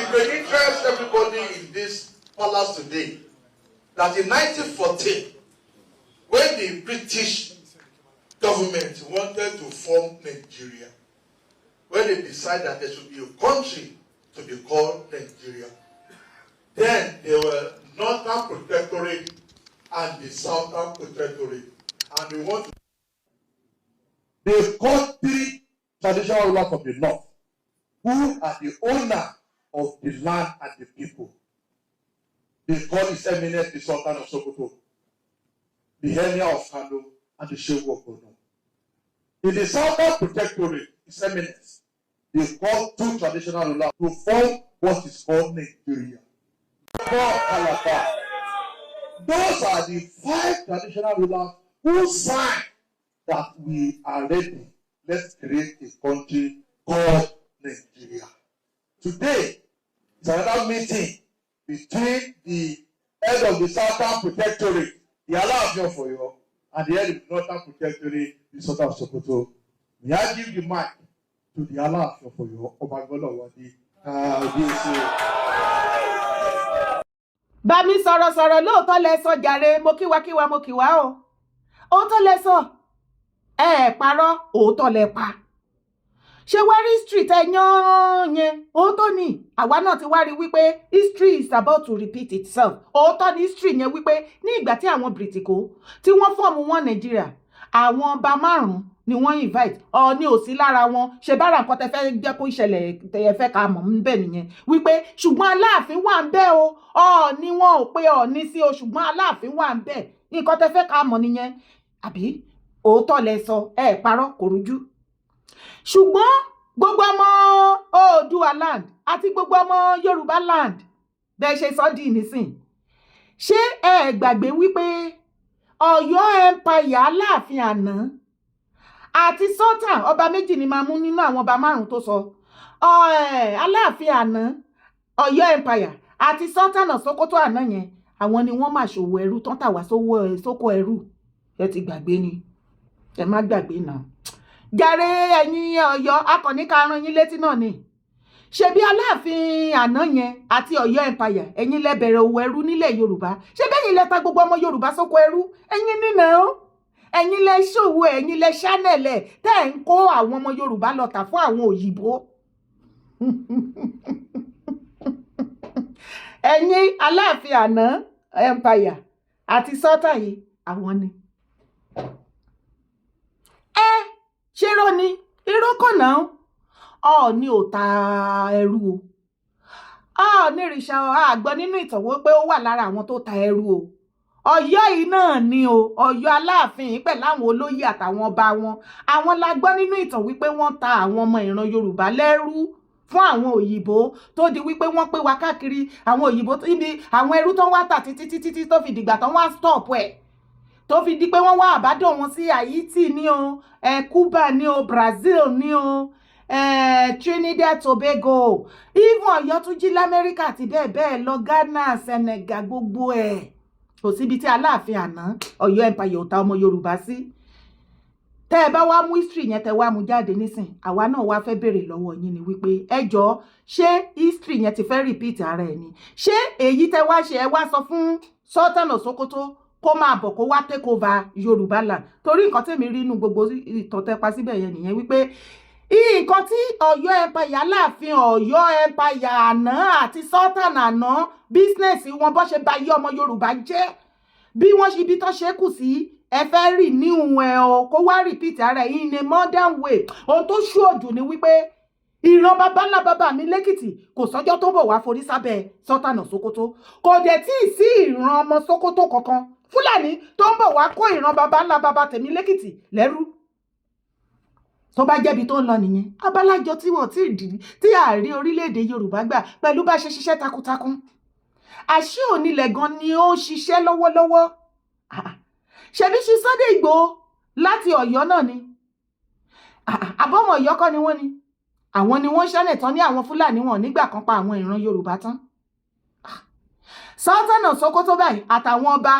it may interest everybody in this palace today that in 1914, when the British government wanted to form Nigeria, when they decided that there should be a country to be called Nigeria, then there were Northern Protectorate and the Southern Protectorate, and they want to. They called 3 traditional rulers of the North, who are the owner of the land and the people. They call His Eminence the Sultan of Sokoto, the Emir of Kano, and the Sheikh of Borno. In the Southern Protectorate, His Eminence, they call 2 traditional rulers to form what is called Nigeria. Those are the 5 traditional rulers who signed that we are ready. Let's create a country called Nigeria. Today, it's another meeting between the head of the Southern Protectorate, the Alaafin of Oyo, and the head of the Northern Protectorate, the Sultan of Sokoto. May I give the mic to the Alaafin of Oyo, Obagbolo Wadi. Bá mi sọ̀rọ̀ lóòótọ́ lẹ sọ jàre, mo kíwa o. Òótọ́ lẹ sọ. Ẹ parọ́, òótọ́ lẹ pa. Ṣé wá rí history tẹ yán yẹn? Òótọ́ ni. Àwa náà ti wá rí wípé history is about to repeat itself. Òótọ́ ni history yẹn wípé ní ìgbà tí àwọn Britiko tí wọ́n fọ́ọ̀mù wọn Nàìjíríà, àwọn ọba 5 ni wọ́n invite. Ọọ̀ni ò sí lára wọn. Ṣé bára nǹkan tẹ fẹ́ jẹ́ kó ìṣẹ̀lẹ̀ tẹ fẹ́ ká mọ̀ níbẹ̀ nìyẹn. Wípé ṣùgbọ́n Aláàfin wà ń bẹ̀ o. Ọọ̀ni wọn ò pé Ọọ̀ni sí o, ṣùgbọ́n Aláàfin wà ń bẹ̀. Nǹkan tẹ fẹ́ ká mọ̀ nìyẹn. Àbí òótọ́ lẹ sọ, ẹ parọ́ kò rújú. Ṣùgbọ́n gbogbo ọmọ Oòduà land àti gbogbo ọmọ Yorùbá land bẹ́ẹ̀ ṣe sọ di nísìn. Ṣé ẹ gbàgbé wípé Ọ̀yọ́ empire Aláàfin àná àti Sultan ọba méjì ni máa mú nínú àwọn ọba 5 tó sọ. Aláàfin àná Ọ̀yọ́ empire àti Sultan of Sokoto àná yẹn, àwọn ni wọ́n máa ṣòwò ẹrú tán tà wá sóko ẹrú. Ẹ ti gbàgbé ni. Ẹ má gbàgbé náà. Jàre ẹ̀yin Ọ̀yọ́, akọni karùn yín létí náà ni. Ṣebí Aláàfin àná yẹn àti Ọ̀yọ́ empire, ẹ̀yin lẹ bẹ̀rẹ̀ òwò ẹrú nílẹ̀ Yorùbá. Ṣé bẹ́yìn lẹ ta gbogbo ọmọ Yorùbá sóko ẹrú? Ẹ̀yin nínà ó. Ẹ̀yin lẹ ṣòwò, ẹ̀yin lẹ ṣánẹ̀lẹ̀ tẹ́ ń kó àwọn ọmọ Yorùbá lọ tà fún àwọn òyìnbó. Ẹ̀yin Aláàfin àná empire àti Sultan yìí, àwọn ni. Ṣé irọ́ ni? Irọ́ kọ́ náà. Ọọ̀ni ò ta ẹrú o. Ọọ̀ni ìrìṣà àgbọ̀ nínú ìtàn wípé ó wà lára àwọn tó ta ẹrú o. Ọ̀yọ́ yìí náà ni o. Ọ̀yọ́ Aláàfin pẹ̀lú àwọn olóyè àtàwọn ọba wọn. Àwọn la gbọ́ nínú ìtàn wípé wọ́n ta àwọn ọmọ ìran Yorùbá lẹ́rú fún àwọn òyìnbó tó di wípé wọ́n pé wa káàkiri. Àwọn òyìnbó ibi àwọn ẹrú tó wá tà títí tó fi dìgbà tán wá stop ẹ̀. Tó fi di pé wọ́n wá àbádọ́ wọn sí Haiti ní o, Cuba ní o, Brazil ní o, Trinidad Tobago, even Ọ̀yọ́túnjí l'Amẹ́ríkà àti bẹ́ẹ̀ bẹ́ẹ̀ lọ, Ghana, Senegal, gbogbo ẹ̀. Kò síbi tí Aláàfin àná Ọ̀yọ́ empire ò ta ọmọ Yorùbá sí. Tẹ́ ẹ bá wá mú history yẹn tẹ́ wá mú jáde nísìn, àwa náà wá fẹ́ béèrè lọ́wọ́ yín ni wípé ẹ jọ̀ọ́, ṣé history yẹn ti fẹ́ repeat ara ẹ̀ ni? Ṣé èyí tẹ́ wá ṣe ẹ wá sọ fún Sultan of Sokoto kó máa bọ̀ kó wá take over Yorùbá land? Torí nǹkan tèmi rí inú gbogbo ìtàn tẹ́ pa síbẹ̀ yẹn nìyẹn wípé nǹkan tí Ọ̀yọ́ empire Aláàfin Ọ̀yọ́ empire àná àti Sultan àná business wọn bó ṣe bà yé ọmọ Yorùbá jẹ́, bí wọ́n ṣe ibi tó ṣe kù sí, ẹ fẹ́ rí níhun ẹ̀ o kó wá repeat ara ẹ̀ in a modern way. Ohun tó ṣòjù ni wípé ìran bàbá bàbá mi lẹ́kìtì kò sọ́jọ́ tó bọ̀ wá forí sábẹ́ Sultan of Sokoto. Kò dẹ̀ tí ì sí ìran ọmọ Sokoto kankan Fúlàní tó ń bọ̀ wá kó ìran bàbá tèmi lẹ́kìtì lẹ́rú. Tó bá jẹ́bi tó ń lọ nìyẹn. Abálájọ tí wọ́n ti dì tí ààrẹ orílẹ̀-èdè Yorùbá gbà pẹ̀lú bá ṣe ṣiṣẹ́ takuntakun. Àṣé onílẹ̀ gan ni ó ń ṣiṣẹ́ lọ́wọ́lọ́wọ́. Ṣebí ṣe Sunday Igboho láti Ọ̀yọ́ náà ni. Àbọ̀mọ̀ Ọ̀yọ́ kọ́ ni wọ́n ni. Àwọn ni wọ́n ṣánẹ̀ tán ní àwọn Fúlàní wọn nígbà kan pa àwọn ìran Yorùbá tán. Sultan of Sokoto báyìí àtàwọn ọba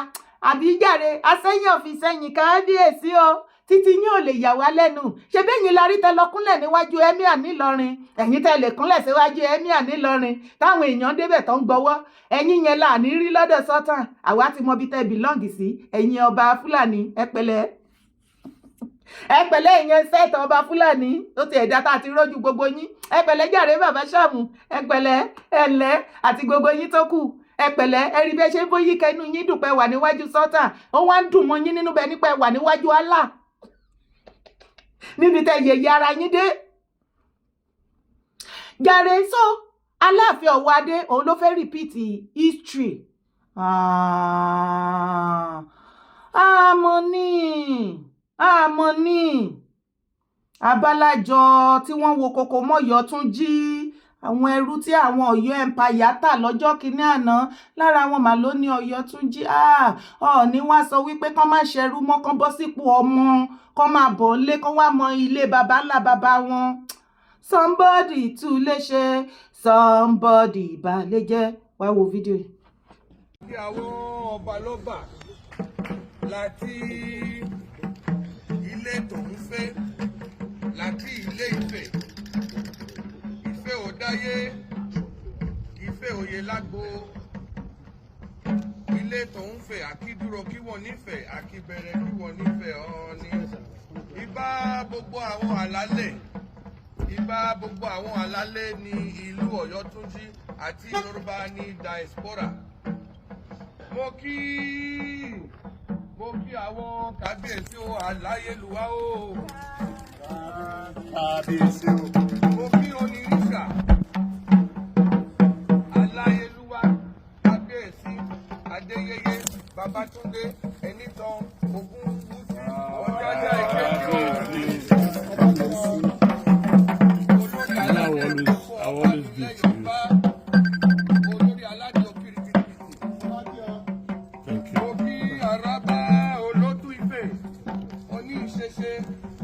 àbíjàre asẹ́yìn ọ̀fìsẹ́yìn kábíyèsí o títí yín ò lè yà wá lẹ́nu ṣe bẹ́yìn la rí tẹ lọ kúnlẹ̀ níwájú Emir nílọrin ẹ̀yin tẹ lè kúnlẹ̀ síwájú Emir nílọrin táwọn èèyàn débẹ̀ tó ń gbọ́wọ́ ẹ̀yin yẹn là ní rí lọ́dọ̀ Sultan àwa ti mọ bí tẹ bìlọ́ǹgì sí ẹ̀yin ọba Fúlàní ẹ pẹ̀lẹ́ ìyẹn sẹ́ẹ̀tọ̀ ọba Fúlàní ó ti ẹ̀dá tá a ti rójú gbogbo yín ẹ pẹ̀lẹ́ jàre bàbá Ṣàmù ẹ pẹ̀lẹ́ ẹ̀lẹ́ àti gbogbo yín tó kù ẹ pẹ̀lẹ́ ẹ rí bẹ́ẹ̀ ṣe ń bóyí kẹnu yín dùn pé wà níwájú Sultan ó wá ń dùn mọ́ yín nínú bẹ́ẹ̀ nípa ẹ wà níwájú Allah níbi tẹ yẹ̀yẹ́ ara yín dé jàre so Aláàfin Ọ̀wọ̀ Adé òun ló fẹ́ repeat history àmọ́ ní abálájọ tí wọ́n wo kókó mọ́yọ́ tún jí àwọn ẹrú tí àwọn Ọ̀yọ́ empire tà lọ́jọ́ kìíní àná lára wọn mà ló ní Ọ̀yọ́ tún jí Ọọ̀ni wá sọ wípé kán má ṣẹrú mọ́ kán bọ́ sípò ọmọ kán máa bọ̀ lé kán wá mọ ilé baba ńlá baba wọn somebody tún lè ṣe somebody bá lè jẹ́ wá wo fídíò yìí. Kí àwọn ọba lọ́ba láti ilé Tòúnfẹ́ láti ilé Ifẹ̀ Ifẹ̀ Òdáyé Ifẹ̀ Oyèlágbo ilé Tòúnfẹ́ àkídúró kí wọ́n nífẹ̀ẹ́ àkíbẹ̀rẹ̀ kí wọ́n nífẹ̀ẹ́ Ọọ̀ni ìbá gbogbo àwọn àlálẹ̀ ìbá gbogbo àwọn àlálẹ̀ ní ìlú Ọ̀yọ́túnjí àti Yorùbá ní diaspora mo kí àwọn kábíyèsí o aláyélúwà o kábíyèsí o mo kí onírìṣà aláyélúwà kábíyèsí Adéyẹyè Babátúndé Ẹnìtàn Ògúnwùsì Ọjájá Ìkejì olórí aládìo kirikiri mo kí Àràbà Olótù Ifẹ̀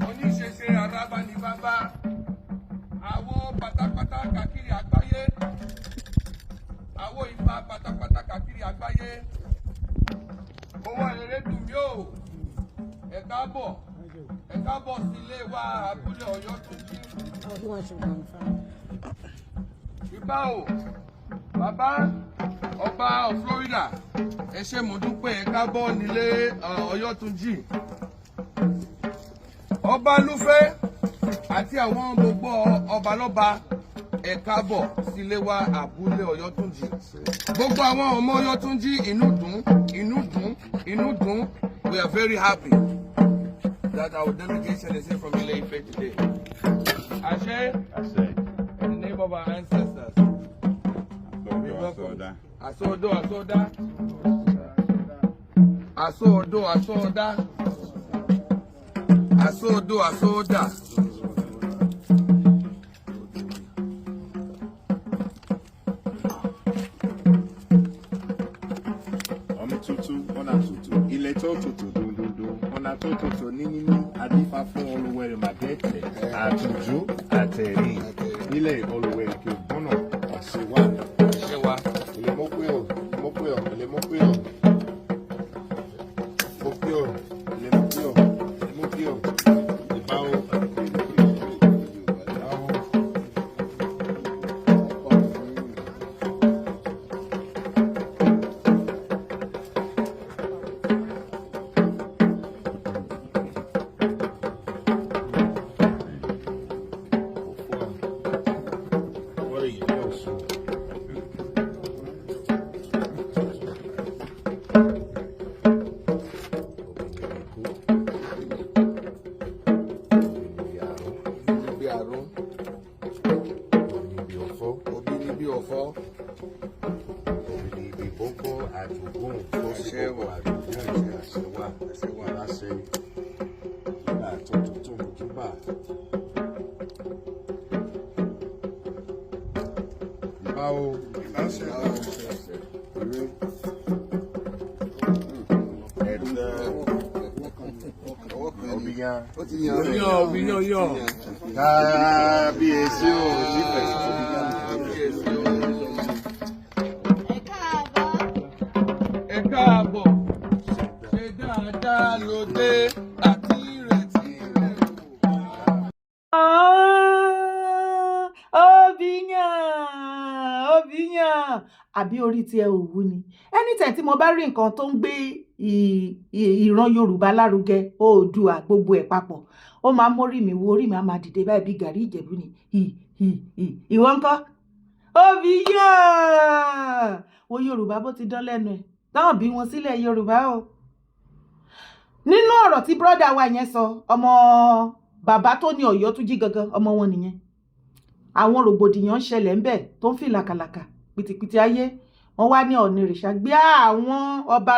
oníṣẹ̀ṣe Àràbà ní bàbá àwọn pátápátá káàkiri àgbáyé àwọn Ifá pátápátá káàkiri àgbáyé owó ẹ̀rẹ́ dùn mí o ẹ káàbọ̀ sí ilé wa abúlé Ọ̀yọ́túnjí. Ìbà o bàbá ọba of Florida ẹ ṣé mo dúpẹ́ ẹ káàbọ̀ nílé Ọ̀yọ́túnjí. Ọba Lúfẹ́ àti àwọn gbogbo ọbalọ́ba ẹ káàbọ̀ sílé wa abúlé Ọ̀yọ́túnjí. Gbogbo àwọn ọmọ Ọ̀yọ́túnjí inú dùn we are very happy that our delegation is here from Ile-Ife today. Ashe, in the name of our ancestors. Asoda. Ilé tó tutù dundundu ọ̀nà tó tutù níní adífá fún olùwẹ̀rẹ̀ màgẹ́tẹ̀ àtúnjú àtẹ̀rí nílẹ̀ olùwẹ̀rẹ̀ kí o gbọ́nà àṣewà ilé mọ́pẹ́ọ̀ ìbáwọ̀. Kábíyèsí o sífẹ̀ ẹ káàbọ̀ ṣe dáadáa lóde àti ìrètí yàn àbí orí tí ẹ ò wú ni anytime tí mo bá rí nǹkan tó ń gbé ìran Yorùbá lárugẹ Oòduà gbogbo ẹ̀ papọ̀ ó máa mórí mi wo orí mi á máa dìde báyìí bí gàrí Ìjẹ̀bú ni ìwọ ńkọ́ yàn wo Yorùbá bó ti dán lẹ́nu ẹ̀ táwọn bí wọn sílẹ̀ Yorùbá o nínú ọ̀rọ̀ tí brọ́dà wa yẹn sọ ọmọ bàbá tó ní Ọ̀yọ́túnjí gangan ọmọ wọn nìyẹn àwọn rògbòdìyàn ń ṣẹlẹ̀ ńbẹ̀ tó ń fi làkàlàkà pìtìpìtì ayé wọ́n wá ní Ọ̀nìrìṣà gbé àwọn ọba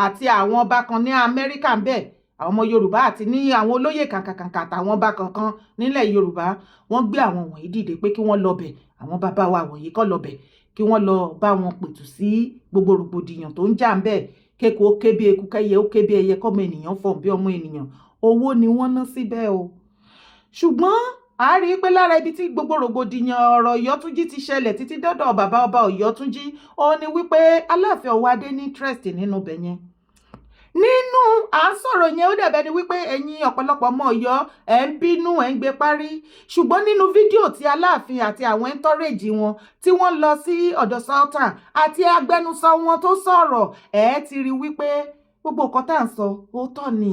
àti àwọn ọba kan ní Amẹ́ríkà ńbẹ̀ àwọn ọmọ Yorùbá àti ní àwọn olóyè kàkàkàkà àtàwọn ọba kankan nílẹ̀ Yorùbá wọ́n gbé àwọn wọ̀nyí dìde pé kí wọ́n lọ bẹ̀ àwọn bàbá wa wọ̀nyí kọ́ lọ bẹ̀ kí wọ́n lọ bá wọn pẹ̀tù sí gbogbo rògbòdìyàn tó ń jà ńbẹ̀ kéko ó ké bí eku kẹ́yẹ ó ké bí ẹyẹ kọ́mọ ènìyàn fọ̀n bí ọmọ ènìyàn owó ni wọ́n ná síbẹ̀ o ṣùgbọ́n a rí i pé lára ibi tí gbogbo rògbòdìyàn ọ̀rọ̀ Ọ̀yọ́túnjí ti ṣẹlẹ̀ títí dọ́dọ̀ bàbá ọba Ọ̀yọ́túnjí ó ní wípé Aláàfin Ọwọ́adé ní interest nínú bẹ̀ yẹn nínú à ń sọ̀rọ̀ yẹn ó dàbẹ́ ni wípé ẹ̀yin ọ̀pọ̀lọpọ̀ ọmọ Ọ̀yọ́ ẹ̀ ń bínú ẹ̀ ń gbé parí ṣùgbọ́n nínú fídíò tí Aláàfin àti àwọn ẹ̀ńtọ́rẹ́jì wọn tí wọ́n lọ sí ọ̀dọ̀ Sultan àti agbẹnusọ wọn tó sọ̀rọ̀ ẹ̀ ti rí wípé gbogbo nǹkan tá à ń sọ òótọ́ ni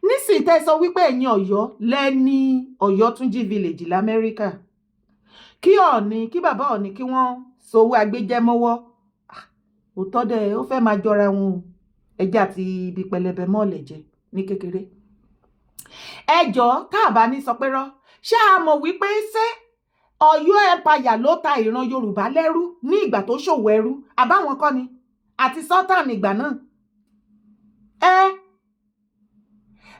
nísìnyí tẹ́ sọ wípé ẹ̀yin Ọ̀yọ́ lẹ́ni Ọ̀yọ́túnjí village l'Amẹ́ríkà kí Ọọ̀ni kí bàbá Ọọ̀ni kí wọ́n sowó agbéjẹ́mọ́wọ́ òótọ́ dẹ̀ ó fẹ́ máa jọra wọn o ẹjẹ́ àti ibi pẹlẹbẹ mọ́ọ̀lẹ̀ jẹ ní kékeré ẹjọ́ tá a bá ní sọ pé rọ́ ṣé a mọ̀ wípé ṣé Ọ̀yọ́ empire ló ta ìran Yorùbá lẹ́rú ní ìgbà tó ṣòwò ẹrú àbáwọn kọ́ ni àti Sultan ìgbà náà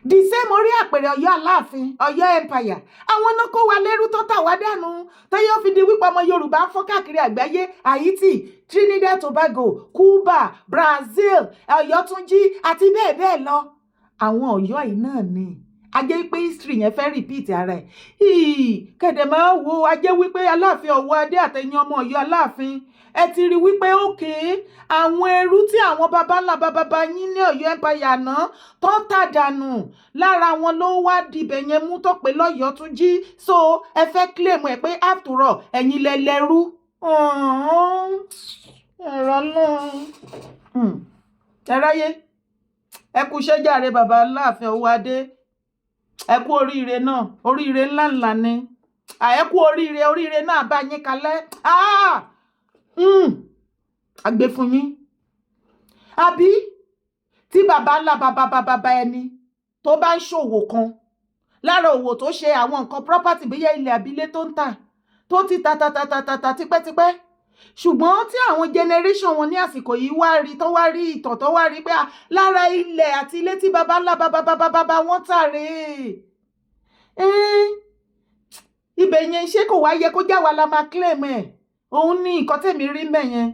the same orí àpèrè Ọ̀yọ́ Aláàfin Ọ̀yọ́ empire àwọn náà kó wa lẹ́rú tó tà wá dànù tẹ́yọ́ fi di wípé ọmọ Yorùbá ń fọ́ káàkiri àgbáyé Haiti Trinidad Tobago Cuba Brazil Ọ̀yọ́túnjí àti bẹ́ẹ̀ bẹ́ẹ̀ lọ àwọn Ọ̀yọ́ yìí náà ni ajẹ́ wípé history yẹn fẹ́ repeat ara ẹ̀ kẹ̀dẹ̀ máa wo ajẹ́ wípé Aláàfin Ọwọ́adé àtẹ̀yìn ọmọ Ọ̀yọ́ Aláàfin ẹ ti rí wípé òkè àwọn ẹrú tí àwọn baba ńlá baba yín ní Ọ̀yọ́ empire àná tó tà dànù lára wọn ló wá dibẹ̀ yẹn mú tó pé l'Ọ̀yọ́túnjí so ẹ fẹ́ claim ẹ pé after all ẹ̀yin lẹ lẹ́rú ẹ̀rọ náà ẹ̀ráyé ẹ kú iṣẹ́ jàre baba Aláàfin Ọwọ́adé ẹ kú oríire náà oríire ńláńlá ni ẹ kú oríire náà bá yín kalẹ̀ àgbẹ̀ fún yín àbí tí baba ńlá baba ẹni tó bá ń ṣòwò kan lára òwò tó ṣe àwọn nǹkan property bíyẹ ilẹ̀ àbílẹ̀ tó ń tà tó ti ta tipẹ́tipẹ́ ṣùgbọ́n tí àwọn generation wọn ní àsìkò yìí wá rí tó wá rí ìtàn tó wá rí pé lára ilẹ̀ àti ilé tí baba ńlá baba wọn tà rèé ibẹ̀ yẹn ṣé kò wá yẹ kó já wa la máa claim ẹ̀ òun ní nǹkan tèmi rí mẹ́ yẹn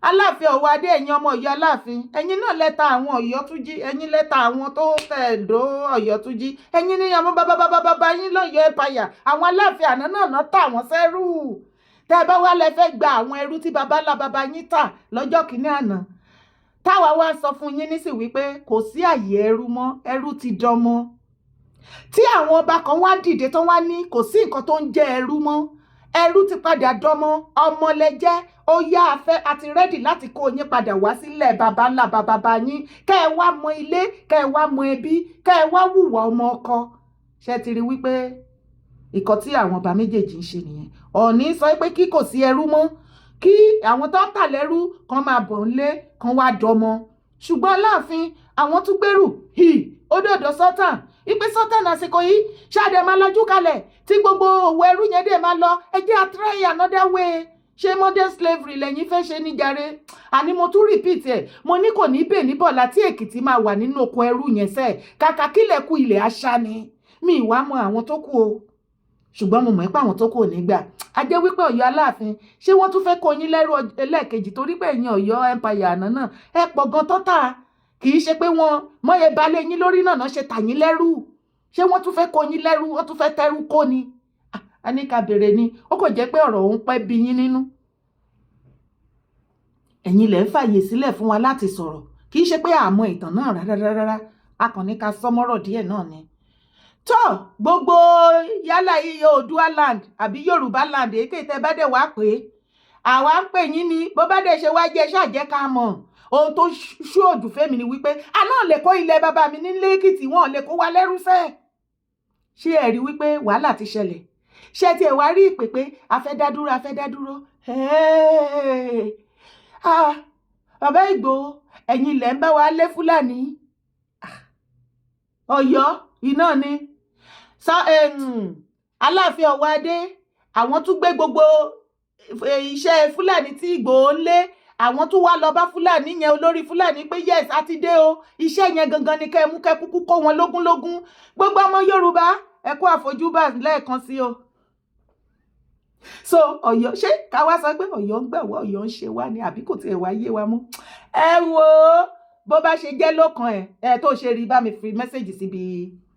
Aláàfin Ọwọ́adé ẹ̀yin ọmọ Ọ̀yọ́ Aláàfin ẹ̀yin náà lẹ́ta àwọn Ọ̀yọ́túnjí ẹ̀yin lẹ́ta àwọn tó tẹ̀dó Ọ̀yọ́túnjí ẹ̀yin ní ọmọ bàbá yín l'Ọ̀yọ́ empire àwọn Aláàfin àná náà tà wọ́n sẹ́rù tẹ́ ẹ bá wá lẹ fẹ́ gba àwọn ẹrú tí baba ńlá baba yín tà lọ́jọ́ kìíní àná táwa wá sọ fún yín nísìn wípé kò sí àyè ẹrú mọ́ ẹrú ti dọmọ tí àwọn ọba kan wá dìde tó wá ní kò sí nǹkan tó ń jẹ́ ẹrú mọ́ ẹrú ti padà dọmọ ọmọlẹ́jẹ́ ó yá afẹ́ àti rẹ́dì láti kó yín padà wá sílẹ̀ baba ńlá baba yín kẹ́ ẹ wá mọ ilé kẹ́ ẹ wá mọ ẹbí kẹ́ ẹ wá wùwà ọmọ ọkọ ṣe ti rí wípé ìkọ́ tí àwọn ọba méjèèjì ń ṣe nìyẹn Ọọ̀ni sọ pé kí kò sí ẹrú mọ́ kí àwọn tó tà lẹ́rú kan máa bọ̀ ńlé kan wá dọmọ ṣùgbọ́n Aláàfin àwọn tún gbèrú ó dọ̀dọ̀ Sultan ipe Sultan àsìkò yìí ṣáàdẹ̀ máa lọ́jú kalẹ̀ tí gbogbo òwò ẹrú yẹn dẹ̀ máa lọ ẹ jẹ́ a try another way ṣé modern slavery lẹ́yìn fẹ́ ṣe níjàre àní mo tún repeat ẹ̀ mo ní kò ní bè níbọ̀ láti Èkìtì máa wà nínú oko ẹrú yẹn sẹ́ẹ̀ kàkà kílẹ̀ kú ilẹ̀ aṣá ni mi ìwà mọ àwọn tó kù o ṣùgbọ́n mo mọ̀ pé àwọn tó kù ò ní gbà á jẹ́ wípé Ọ̀yọ́ Aláàfin ṣé wọ́n tún fẹ́ kó yín lẹ́rú ẹlẹ́ẹ̀kejì torí pé ẹ̀yin Ọ̀yọ́ empire àná náà ẹ pọ̀ gan tó tà kì í ṣe pé wọ́n mọ̀ye balẹ̀ yín lórí náà ṣe tà yín lẹ́rú ṣé wọ́n tún fẹ́ kó yín lẹ́rú wọ́n tún fẹ́ tẹ́rú kó ni a ní ká béèrè ni ó kò jẹ́ pé ọ̀rọ̀ òun pẹ́ bí yín nínú ẹ̀yin lẹ̀ ń fàyè sílẹ̀ fún wa láti sọ̀rọ̀ kì í ṣe pé àmọ́ ìtàn náà rárá a kàn ní ká sọmọ́rọ̀ díẹ̀ náà ni tó gbogbo yálà iye Oòduà land àbí Yorùbá land èké tẹ́ bá dẹ̀ wá pé àwa ń pè yín ni bó bá dẹ̀ ṣe wá jẹ́ ṣàjẹ́ ká mọ̀ ohun tó ṣòdù fẹ́mi ni wípé àná lè kó ilẹ̀ bàbá mi nílé Èkìtì wọn lè kó wa lẹ́rú fẹ́ ṣé ẹ rí wípé wàhálà ti ṣẹlẹ̀ ṣé tí ẹ wá rí ìpè pé afẹ́dádúró bàbá Ìgbòho ẹ̀yin ilẹ̀ ń bá wa lé Fúlàní Ọ̀yọ́ iná ni Aláàfin Ọ̀wádé àwọn tún gbé gbogbo iṣẹ́ Fúlàní tí Ìgbòho ń lé àwọn tún wá lọ bá Fúlàní yẹn olórí Fúlàní pé yes a ti dé o iṣẹ́ yẹn gangan ni kẹ́ mú kẹ́ kúkú kó wọn lógúnlógún gbogbo ọmọ Yorùbá ẹ kú àfojúbà lẹ́ẹ̀kan sí o. So Ọ̀yọ́ ṣé ká wá sọ pé Ọ̀yọ́ ń gbẹ̀wọ́ Ọ̀yọ́ ń ṣe wá ni àbí kò tiẹ̀ wá yé wa mú ẹ wo bó bá ṣe jẹ́ lọ́kàn ẹ tó ṣe rí bá mi fi mẹ́sẹ̀gì síbi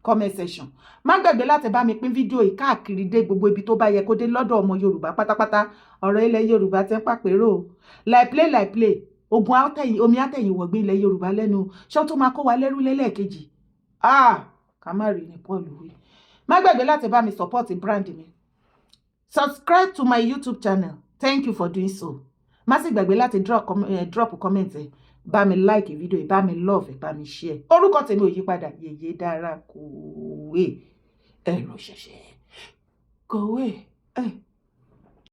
comment section má gbàgbé láti bá mi pín fídíò yìí káàkiri dé gbogbo ibi tó bá yẹ kó dé lọ́dọ̀ ọmọ Yorùbá pátápátá ọ̀rọ̀ ilẹ̀ Yorùbá tẹ́ ń pàpérò like play ogun àtẹ̀yìn omi àtẹ̀yìn wọ̀gbìn ilẹ̀ Yorùbá lẹ́nu ṣé tó máa kó wa lẹ́rú lẹ́lẹ́ẹ̀kejì ká má rí ní Paul wí má gbàgbé láti bá mi support brand mi subscribe to my YouTube channel thank you for doing so má sì gbàgbé láti drop comment bá mi like video bá mi love bá mi share orúkọ tèmi ò yí padà Yèyé Dára Kòwé ẹ̀rọ ṣẹ̀ṣẹ̀ kòwé